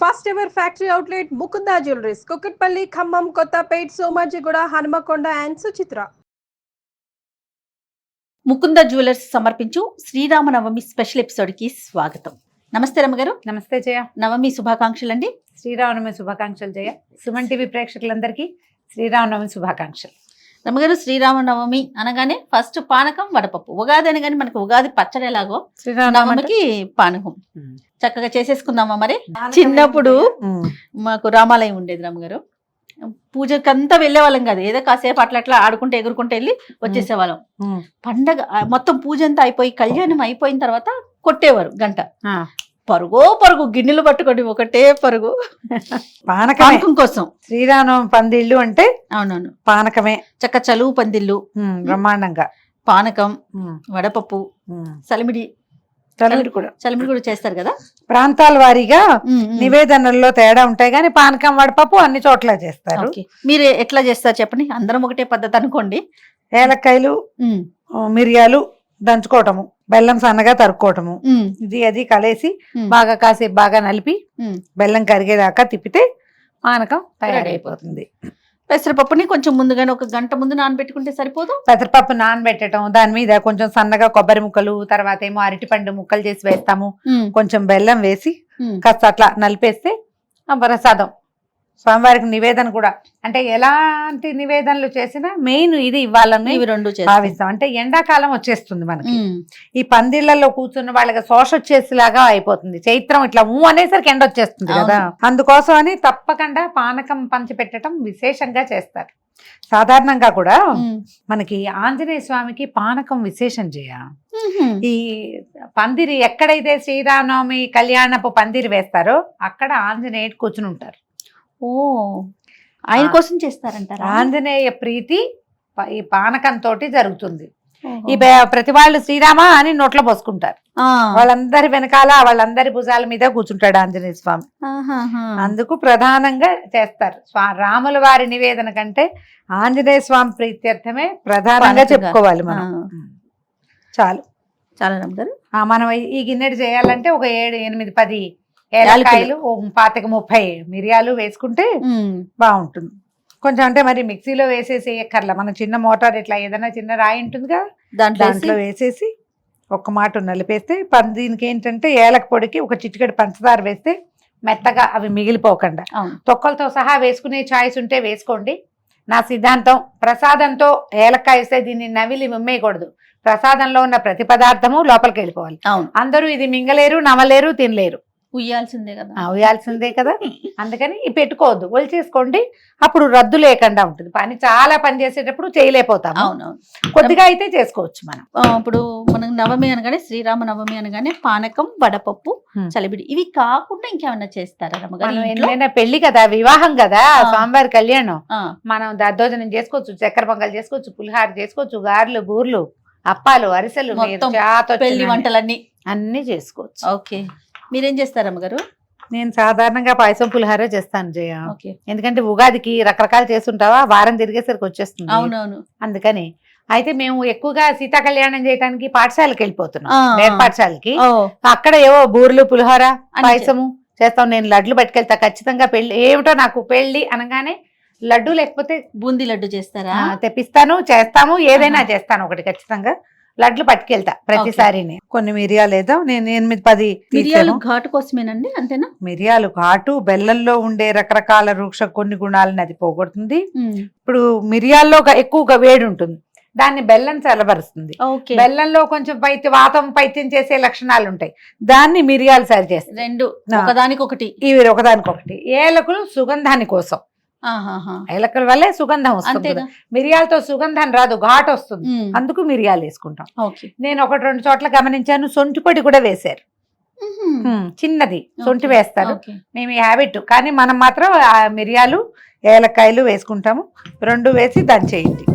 First ever factory outlet Mukunda jewelleries, Kukatpally, Khammam, Kothapet, Somajiguda, Hanumakonda and Suchitra. Mukunda jewellers సమర్పించు Sri Rama Navami special episode కి స్వాగతం. నమస్తే రమ్మగారు. నమస్తే జయ. నవమి శుభాకాంక్షలు అండి. శ్రీరామనవమి శుభాకాంక్షలు జయ. సుమన్ టీవీ ప్రేక్షకులందరికీ శ్రీరామనవమి శుభాకాంక్షలు. రమ్మగారు, శ్రీరామనవమి అనగానే ఫస్ట్ పానకం, వడపప్పు. ఉగాది అనగానే మనకు ఉగాది పచ్చడి ఎలాగో శ్రీరామనవమికి పానకం చక్కగా చేసేసుకుందామా. మరి చిన్నప్పుడు మాకు రామాలయం ఉండేది రమ్మగారు. పూజకంతా వెళ్ళే వాళ్ళం కాదు, ఏదో కాసేపు అట్లా అట్లా ఆడుకుంటే ఎగురుకుంటే వెళ్ళి వచ్చేసేవాళ్ళం. పండగ మొత్తం పూజ అంతా అయిపోయి కళ్యాణం అయిపోయిన తర్వాత కొట్టేవారు గంట. పరుగు గిన్నెలు పట్టుకొని ఒకటే పరుగు పానకం కోసం. శ్రీరామనవమి పందిళ్ళు అంటే అవునవును పానకమే. చక్క చలువు పందిళ్ళు బ్రహ్మాండంగా పానకం, వడపప్పు, చలిమిడి కూడా చేస్తారు కదా. ప్రాంతాల వారీగా నివేదనల్లో తేడా ఉంటాయి కానీ పానకం వడపప్పు అన్ని చోట్ల చేస్తారు. మీరు ఎట్లా చేస్తారు చెప్పండి. అందరం ఒకటే పద్ధతి అనుకోండి. ఏలక్కాయలు, మిరియాలు దంచుకోవటము, బెల్లం సన్నగా తరుక్కోవటము, ఇది అది కలిసి బాగా కాసేపు బాగా నలిపి బెల్లం కరిగేదాకా తిప్పితే పానకం తయారైపోతుంది. పెసరపప్పుని కొంచెం ముందుగానే ఒక గంట ముందు నానబెట్టుకుంటే సరిపోదు. పెసరపప్పు నానబెట్టడం, దాని మీద కొంచెం సన్నగా కొబ్బరి ముక్కలు, తర్వాత ఏమో అరటిపండు ముక్కలు చేసి వేస్తాము, కొంచెం బెల్లం వేసి కాస్త అట్లా నలిపేస్తే ప్రసాదం. స్వామివారికి నివేదన కూడా అంటే ఎలాంటి నివేదనలు చేసినా మెయిన్ ఇది ఇవ్వాలని భావిస్తాం. అంటే ఎండాకాలం వచ్చేస్తుంది మనకి, ఈ పందిళ్లలో కూర్చున్న వాళ్ళకి శోష వచ్చేసేలాగా అయిపోతుంది. చైత్రం ఇట్లా అనేసరికి ఎండ వచ్చేస్తుంది కదా, అందుకోసం అని తప్పకుండా పానకం పంచి పెట్టడం విశేషంగా చేస్తారు. సాధారణంగా కూడా మనకి ఆంజనేయ స్వామికి పానకం విశేషం చేయ. ఈ పందిరి ఎక్కడైతే శ్రీరామనవమి కళ్యాణపు పందిరి వేస్తారో అక్కడ ఆంజనేయుడు కూర్చుని ఉంటారు. ఆయన కోసం చేస్తారంటారా? ఆంజనేయ ప్రీతి ఈ పానకం తోటి జరుగుతుంది. ఈ ప్రతి వాళ్ళు శ్రీరామ అని నోట్లో పోసుకుంటారు. వాళ్ళందరి వెనకాల వాళ్ళందరి భుజాల మీద కూర్చుంటాడు ఆంజనేయ స్వామి. అందుకు ప్రధానంగా చేస్తారు. రాముల వారి నివేదన కంటే ఆంజనేయ స్వామి ప్రీత్యర్థమే ప్రధానంగా చెప్పుకోవాలి మనం. చాలు మనం ఈ గిన్నెడు చేయాలంటే ఒక 7, 8, 10 ఏలకాయలు, 25-30 మిరియాలు వేసుకుంటే బాగుంటుంది. కొంచెం అంటే మరి మిక్సీలో వేసేసి ఎక్కర్లా, మన చిన్న మోటార్ ఇట్లా ఏదైనా చిన్న రాయి ఉంటుంది కదా, దాంట్లో వేసేసి ఒక్క మాట నలిపేస్తే దీనికి ఏంటంటే ఏలక పొడికి ఒక చిటికెడు పంచదార వేస్తే మెత్తగా అవి మిగిలిపోకుండా తొక్కలతో సహా వేసుకునే ఛాయిస్ ఉంటే వేసుకోండి. నా సిద్ధాంతం ప్రసాదంతో ఏలక్కాయ వేస్తే దీన్ని నవిలి మిమ్మేయకూడదు. ప్రసాదంలో ఉన్న ప్రతి పదార్థము లోపలికి వెళ్ళిపోవాలి. అందరూ ఇది మింగలేరు, నమలేరు, తినలేరు, ఉయ్యాల్సిందే కదా. అందుకని పెట్టుకోవద్దు, ఒలిచేసుకోండి. అప్పుడు రద్దు లేకుండా ఉంటుంది. చాలా పని చేసేటప్పుడు చేయలేకపోతాం. కొద్దిగా అయితే చేసుకోవచ్చు మనం. ఇప్పుడు మనం నవమి అనగానే, శ్రీరామనవమి అనగానే పానకం, వడపప్పు, చలిబిడి ఇవి కాకుండా ఇంకేమన్నా చేస్తారా? ఎన్నైనా పెళ్లి కదా, వివాహం కదా, స్వామివారి కళ్యాణం, మనం దద్దోజనం చేసుకోవచ్చు, చక్కెర పొంగల్ చేసుకోవచ్చు, పులిహార చేసుకోవచ్చు, గారెలు, బూర్లు, అప్పాలు, అరిసెలు, పెళ్లి వంటలన్నీ అన్ని చేసుకోవచ్చు. ఓకే, మీరేం చేస్తారు అమ్మగారు? నేను సాధారణంగా పాయసం, పులిహార చేస్తాను జయ. ఎందుకంటే ఉగాదికి రకరకాలు చేస్తుంటావా, వారం తిరిగేసరికి వచ్చేస్తుంది. అవునవును. అందుకని అయితే మేము ఎక్కువగా సీతా కళ్యాణం చేయడానికి పాఠశాలకి వెళ్ళిపోతున్నాం, నేర్ పాఠశాలకి. అక్కడ ఏవో బూర్లు, పులిహోర, పాయసము చేస్తాం. నేను లడ్లు పట్టుకెళ్తా ఖచ్చితంగా. పెళ్లి ఏమిటో నాకు పెళ్లి అనగానే లడ్డు లేకపోతే బూందీ లడ్డు చేస్తారా? తెప్పిస్తాను, చేస్తాము, ఏదైనా చేస్తాను. ఒకటి ఖచ్చితంగా లడ్లు పట్టుకెళ్తా ప్రతిసారి. కొన్ని మిరియాలు ఏదో నేను 8-10 మిరియాలు ఘాటు కోసమేనండి, అంతేనా? మిరియాలు ఘాటు, బెల్లంలో ఉండే రకరకాల వృక్ష కొన్ని గుణాలను అది పోగొడుతుంది. ఇప్పుడు మిరియాల్లో ఎక్కువగా వేడి ఉంటుంది, దాన్ని బెల్లం చల్లబరుస్తుంది. బెల్లంలో కొంచెం పైత్యం చేసే లక్షణాలు ఉంటాయి, దాన్ని మిరియాలు సరి చేస్తాయి. రెండు ఒకదానికొకటి, ఇవి ఒకదానికొకటి. ఏలకులు సుగంధాని కోసం, ఏలకల వల్లే సుగంధం వస్తుంది. మిరియాలతో సుగంధం రాదు, ఘాటు వస్తుంది, అందుకు మిరియాలు వేసుకుంటాం. నేను 1-2 చోట్ల గమనించాను, సొంటి పొడి కూడా వేశారు. చిన్నది సొంటి వేస్తారు, మేము ఈ హ్యాబిట్. కానీ మనం మాత్రం ఆ మిరియాలు, ఏలక్కాయలు వేసుకుంటాము. 2 వేసి దంచేయండి.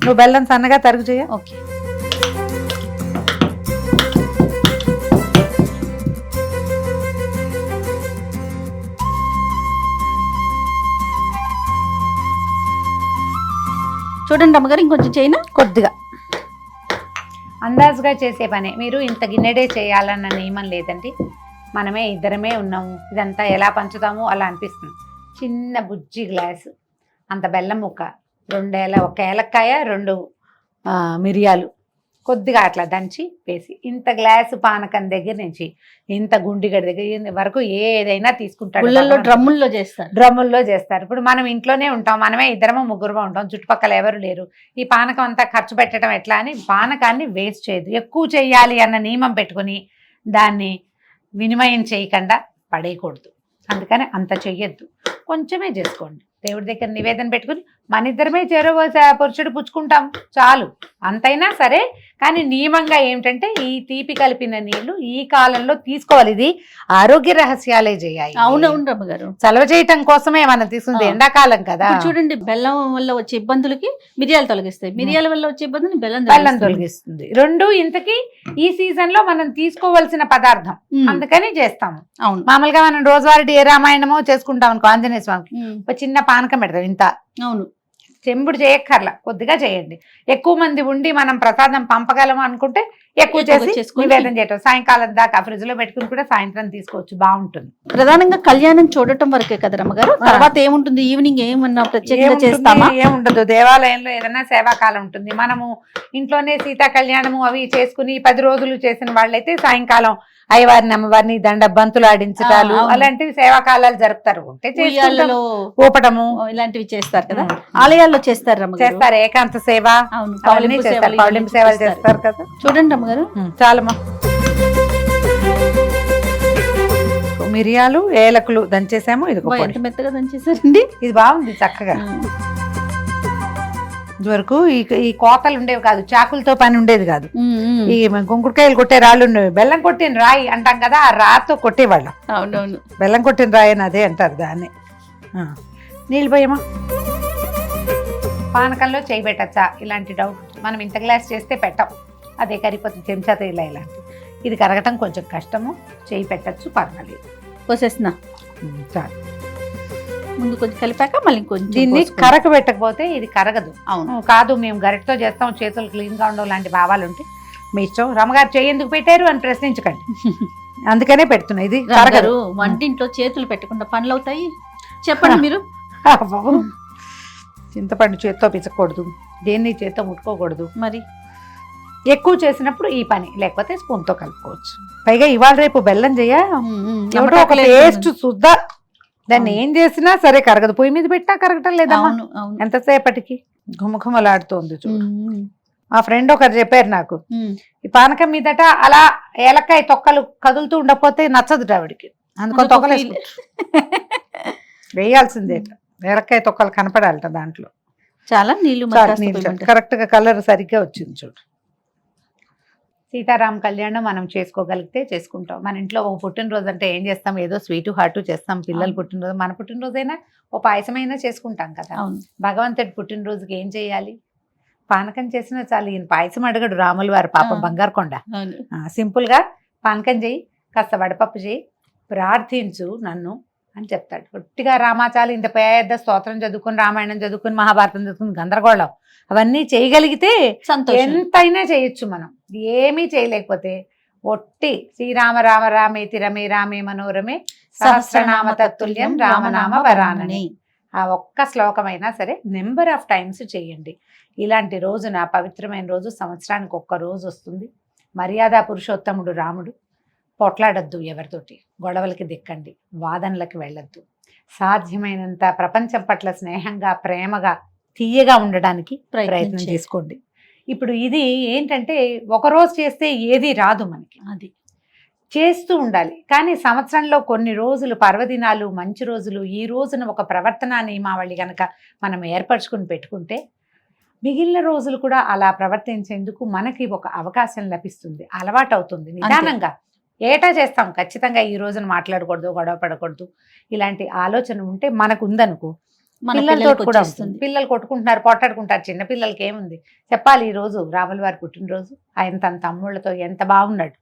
నువ్వు బెల్లం సన్నగా తరుగు చేయ. ఓకే, చూడండి అమ్మగారు, ఇంకొంచెం చేయనా? కొద్దిగా అందాజుగా చేసే పనే. మీరు ఇంత గిన్నెడే చేయాలన్న నియమం లేదండి. మనమే ఇద్దరమే ఉన్నాము, ఇదంతా ఎలా పంచుతాము అలా అనిపిస్తుంది. చిన్న బుజ్జి గ్లాసు అంత బెల్లం ముక్క, ఒక ఏలక్కాయ, 2 మిరియాలు కొద్దిగా అట్లా దంచి వేసి, ఇంత గ్లాసు పానకం దగ్గర నుంచి ఇంత గుండిగడి దగ్గర వరకు ఏదైనా తీసుకుంటాడు. డ్రమ్ముల్లో చేస్తారు. ఇప్పుడు మనం ఇంట్లోనే ఉంటాం, మనమే ఇద్దరమో ముగ్గురమో ఉంటాం, చుట్టుపక్కల ఎవరు లేరు. ఈ పానకం అంతా ఖర్చు పెట్టడం ఎట్లా అని పానకాన్ని వేస్ట్ చేయదు. ఎక్కువ చేయాలి అన్న నియమం పెట్టుకుని దాన్ని వినిమయం చేయకుండా పడేయకూడదు. అందుకని అంత చెయ్యొద్దు, కొంచెమే చేసుకోండి. దేవుడి దగ్గర నివేదన పెట్టుకుని మన ఇద్దరమే పురుషుడు పుచ్చుకుంటాం చాలు, అంతైనా సరే. కానీ నియమంగా ఏమిటంటే ఈ తీపి కలిపిన నీళ్లు ఈ కాలంలో తీసుకోవాలి. ఇది ఆరోగ్య రహస్యాలే చేయాలి. అవునవును రమ్మగారు, చలవ చేయటం కోసమే మనం తీసుకుంది, ఎండాకాలం కదా. చూడండి, బెల్లం వల్ల వచ్చే ఇబ్బందులకి మిరియాలు తొలగిస్తాయి, మిరియాల వల్ల వచ్చే ఇబ్బందులు బెల్లం తొలగిస్తుంది. 2 ఇంతకీ ఈ సీజన్ లో మనం తీసుకోవాల్సిన పదార్థం, అందుకని చేస్తాము. అవును, మామూలుగా మనం రోజువారీ ఏ రామాయణమో చేసుకుంటాం అనుకో, ఆంజనేయ స్వామికి ఒక చిన్న పానకం పెడతాం ఇంత. అవును, చెంబుడు చేయక్కర్లా, కొద్దిగా చేయండి. ఎక్కువ మంది ఉండి మనం ప్రసాదం పంపగలము అనుకుంటే ఎక్కువ చేసి నివేదన చేయటం. సాయంకాలం దాకా ఫ్రిడ్జ్ లో పెట్టుకుని కూడా సాయంత్రం తీసుకోవచ్చు, బాగుంటుంది. ప్రధానంగా కళ్యాణం చూడటం వరకే కదా రమ్మగారు, తర్వాత ఏముంటుంది? ఈవినింగ్ ఏమన్నా ప్రత్యేకంగా చేస్తామా? ఏముండదు, దేవాలయంలో ఏదైనా సేవాకాలం ఉంటుంది. మనము ఇంట్లోనే సీతా కళ్యాణము అవి చేసుకుని 10 రోజులు చేసిన వాళ్ళైతే సాయంకాలం అయ్యవారిని అమ్మవారిని బంతులు ఆడించటాలు అలాంటివి సేవాకాలాలు జరుపుతారు. ఊపటము ఇలాంటివి చేస్తారు కదా, ఆలయాల్లో చేస్తారు చేస్తారు. ఏకాంత సేవ, పౌలింపు సేవలు చేస్తారు కదా. చూడండి అమ్మగారు, చాలమ్మా. మిరియాలు, ఏలకులు దంచేసాము. ఇది మెత్తగా దంచేసారండి, ఇది బాగుంది చక్కగా. ఇదివరకు ఈ కోతలు ఉండేవి కాదు, చాకులతో పని ఉండేది కాదు. ఈ గుంకుడుకాయలు కొట్టే రాళ్ళు ఉండేవి. బెల్లం కొట్టిన రాయి అంటాం కదా, ఆ రాతో కొట్టేవాళ్ళం. అవునవును, బెల్లం కొట్టిన రాయి అని అదే అంటారు దాన్ని. నీళ్ళు పోయమా. పానకంలో చేయి పెట్టచ్చా ఇలాంటి డౌట్. మనం ఇంత గ్లాస్ చేస్తే పెట్టం, అదే కరిగిపోతుంది చెంచాతో ఇలా ఇలాంటి. ఇది కరగటం కొంచెం కష్టము, చేయి పెట్టచ్చు, పర్వాలేదు. పోసేస్తున్నా చాలు. ముందు కొంచెం కలిపాక మళ్ళీ కొంచెం దీన్ని కరక పెట్టకపోతే ఇది కరగదు. అవును కాదు, మేము గరిటతో చేస్తాం, చేతులు క్లీన్ గా ఉండవు లాంటి భావాలు ఉంటే మీ ఇష్టం. రమ్మగారు చేయి ఎందుకు పెట్టారు అని ప్రశ్నించకండి, అందుకనే పెడుతున్నా. ఇది కరగరు. వంటింట్లో చేతులు పెట్టకుండా పనులు అవుతాయి, చెప్పండి మీరు. చింతపండు చేత్తో పిచ్చకూడదు, దేన్ని చేత్తో ముట్టుకోకూడదు. మరి ఎక్కువ చేసినప్పుడు ఈ పని, లేకపోతే స్పూన్ తో కలుపుకోవచ్చు. పైగా ఇవాళ రేపు బెల్లం చేయ ఒక పేస్ట్ శుద్ధ, దాన్ని ఏం చేసినా సరే కరగదు. పొయ్యి మీద పెట్టినా కరగటం లేదమ్మా, ఎంతసేపటికి ఘుమఘుమలాడుతోంది చూడు. మా ఫ్రెండ్ ఒకరు చెప్పారు నాకు, ఈ పానకం మీదట అలా ఏలక్కాయ తొక్కలు కదులుతూ ఉండకపోతే నచ్చదు ఆవిడికి, అందుకని తొక్కలు వేయాల్సిందే. ఏలక్కాయ తొక్కలు కనపడాలట దాంట్లో. చాలా నీళ్లు కరెక్ట్ గా కలర్ సరిగ్గా వచ్చింది చూడు. సీతారాం కళ్యాణం మనం చేసుకోగలిగితే చేసుకుంటాం. మన ఇంట్లో ఒక పుట్టినరోజు అంటే ఏం చేస్తాం, ఏదో స్వీటు హాటు చేస్తాం. పిల్లల పుట్టినరోజు, మన పుట్టినరోజైనా ఓ పాయసమైనా చేసుకుంటాం కదా. భగవంతుడి పుట్టినరోజుకి ఏం చేయాలి, పానకం చేసినా చాలు. ఈయన పాయసం అడగడు రాముల వారు, పాపం బంగారు కొండ. సింపుల్ గా పానకం చేయి, కాస్త వడపప్పు చేయి, ప్రార్థించు నన్ను అని చెప్తాడు. గట్టిగా రామాచాలు ఇంత పెద్ద స్తోత్రం చదువుకుని, రామాయణం చదువుకుని, మహాభారతం చదువుకుని, గందరగోళం అవన్నీ చేయగలిగితే ఎంతైనా చేయొచ్చు. మనం ఏమీ చేయలేకపోతే ఒట్టి శ్రీరామ రామ రామేతి రమే రామే మనోరమే సహస్రనామ తత్తుల్యం రామనామ వరానని ఆ ఒక్క శ్లోకమైనా సరే నెంబర్ ఆఫ్ టైమ్స్ చేయండి. ఇలాంటి రోజున, పవిత్రమైన రోజు, సంవత్సరానికి ఒక్క రోజు వస్తుంది. మర్యాద పురుషోత్తముడు రాముడు. పొట్లాడద్దు ఎవరితోటి, గొడవలకి దిక్కండి, వాదనలకు వెళ్ళొద్దు. సాధ్యమైనంత ప్రపంచం పట్ల స్నేహంగా, ప్రేమగా, తీయగా ఉండడానికి ప్రయత్నం చేసుకోండి. ఇప్పుడు ఇది ఏంటంటే ఒకరోజు చేస్తే ఏది రాదు మనకి, అది చేస్తూ ఉండాలి. కానీ సంవత్సరంలో కొన్ని రోజులు, పర్వదినాలు, మంచి రోజులు, ఈ రోజున ఒక ప్రవర్తన నియమావళి కనుక మనం ఏర్పరచుకుని పెట్టుకుంటే మిగిలిన రోజులు కూడా అలా ప్రవర్తించేందుకు మనకి ఒక అవకాశం లభిస్తుంది, అలవాటు అవుతుంది. నిదానంగా ఏటా చేస్తాం, ఖచ్చితంగా ఈ రోజున మాట్లాడకూడదు, గొడవ పడకూడదు, ఇలాంటి ఆలోచన ఉంటే మనకు ఉందనుకో, పిల్లలతో కూడా వస్తుంది. పిల్లలు కొట్టుకుంటున్నారు, పోట్లాడుకుంటారు, చిన్న పిల్లలకి ఏముంది చెప్పాలి. ఈ రోజు రాముల వారి పుట్టినరోజు, ఆయన తన తమ్ముళ్ళతో ఎంత బాగున్నాడు,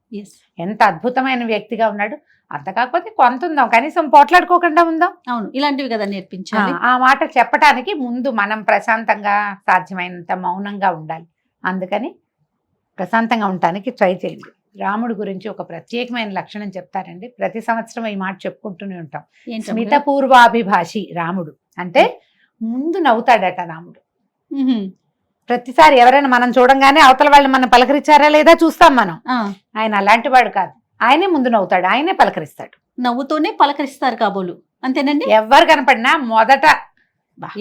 ఎంత అద్భుతమైన వ్యక్తిగా ఉన్నాడు. అంత కాకపోతే కొంత ఉందాం, కనీసం పోట్లాడుకోకుండా ఉందాం. అవును, ఇలాంటివి కదా నేర్పించాలి. ఆ మాట చెప్పటానికి ముందు మనం ప్రశాంతంగా, సాధ్యమైనంత మౌనంగా ఉండాలి. అందుకని ప్రశాంతంగా ఉండటానికి ట్రై చేయండి. రాముడి గురించి ఒక ప్రత్యేకమైన లక్షణం చెప్తారండి. ప్రతి సంవత్సరం ఈ మాట చెప్పుకుంటూనే ఉంటాం. ఏంటమ్మగారు? స్మిత పూర్వాభిభాషి రాముడు అంటే ముందు నవ్వుతాడట రాముడు. ప్రతిసారి ఎవరైనా మనం చూడంగానే అవతల వాళ్ళు మనం పలకరించారా లేదా చూస్తాం మనం. ఆయన అలాంటి వాడు కాదు. ఆయనే ముందు నవ్వుతాడు, ఆయనే పలకరిస్తాడు. నవ్వుతూనే పలకరిస్తారు కాబోలు, అంతేనండి. ఎవరు కనపడినా మొదట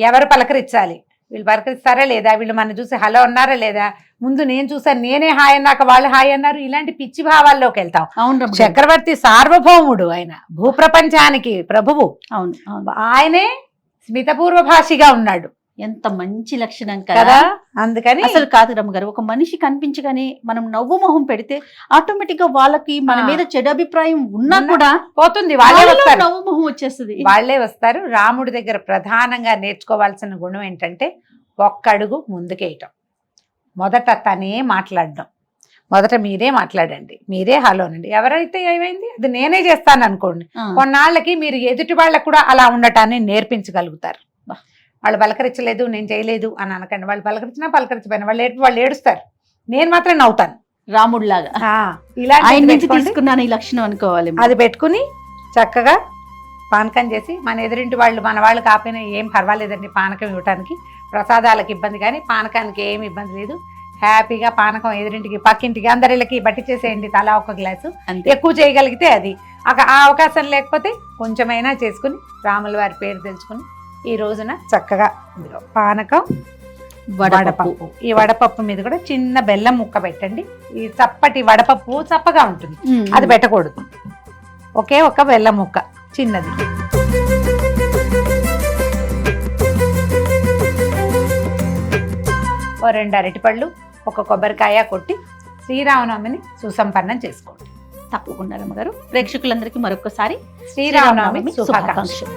ఎవరు పలకరించాలి, వీళ్ళు పలకరిస్తారా లేదా, వీళ్ళు మన చూసి హలో అన్నారా లేదా, ముందు నేను చూసాను నేనే హాయ్ అన్నాక వాళ్ళు హాయ్ అన్నారు, ఇలాంటి పిచ్చి భావాల్లోకి వెళ్తాం. అవును, చక్రవర్తి సార్వభౌముడు, ఆయన భూప్రపంచానికి ప్రభువు. అవును, ఆయనే స్మితపూర్వ భాషిగా ఉన్నాడు. ఎంత మంచి లక్షణం కదా. కదా. అందుకని అసలు కాదు రమ్మగారు, ఒక మనిషి కనిపించగానే మనం నవ్వు మొహం పెడితే ఆటోమేటిక్ గా వాళ్ళకి మన మీద చెడు అభిప్రాయం ఉన్నా కూడా పోతుంది, వాళ్ళే వస్తారు, నవ్వు మొహం వచ్చేస్తుంది, వాళ్ళే వస్తారు. రాముడి దగ్గర ప్రధానంగా నేర్చుకోవాల్సిన గుణం ఏంటంటే ఒక్కడుగు ముందుకేయటం. మొదట తనే మాట్లాడడం. మొదట మీరే మాట్లాడండి, మీరే హలోనండి. ఎవరైతే ఏమైంది అది నేనే చేస్తాను అనుకోండి, కొన్నాళ్ళకి మీరు ఎదుటి వాళ్ళకు కూడా అలా ఉండటాన్ని నేర్పించగలుగుతారు. వాళ్ళు పలకరించలేదు నేను చేయలేదు అని అనకండి. వాళ్ళు పలకరించినా పలకరించపోయినా వాళ్ళు ఏడుస్తారు, నేను మాత్రం నవ్వుతాను రాముడిలాగా. ఆయన నుంచి తీసుకున్నాను ఈ లక్షణం అనుకోవాలి. అది పెట్టుకుని చక్కగా పానకం చేసి మన ఎదురింటి వాళ్ళు మన వాళ్ళు కాకపోయినా ఏం పర్వాలేదండి, పానకం ఇవ్వటానికి ప్రసాదాలకు ఇబ్బంది కానీ పానకానికి ఏమి ఇబ్బంది లేదు. హ్యాపీగా పానకం ఎదురింటికి పక్కింటికి అందరిళ్ళకి బట్టి చేసేయండి, తలా ఒక గ్లాసు. ఎక్కువ చేయగలిగితే అది, ఆ అవకాశం లేకపోతే కొంచెమైనా చేసుకుని రాముల వారి పేరు తెలుసుకుని ఈ రోజున చక్కగా పానకం వడపప్పు, ఈ వడపప్పు మీద కూడా చిన్న బెల్లం ముక్క పెట్టండి. ఈ చప్పటి వడపప్పు చప్పగా ఉంటుంది, అది పెట్టకూడదు. ఒకే ఒక బెల్లం ముక్క చిన్నది. ఓ 2 అరటిపళ్ళు, ఒక కొబ్బరికాయ కొట్టి శ్రీరామనవమిని సుసంపన్నం చేసుకోండి. తప్పకుండా రమ్మగారు. ప్రేక్షకులందరికీ మరొకసారి శ్రీరామనవమి శుభాకాంక్షలు.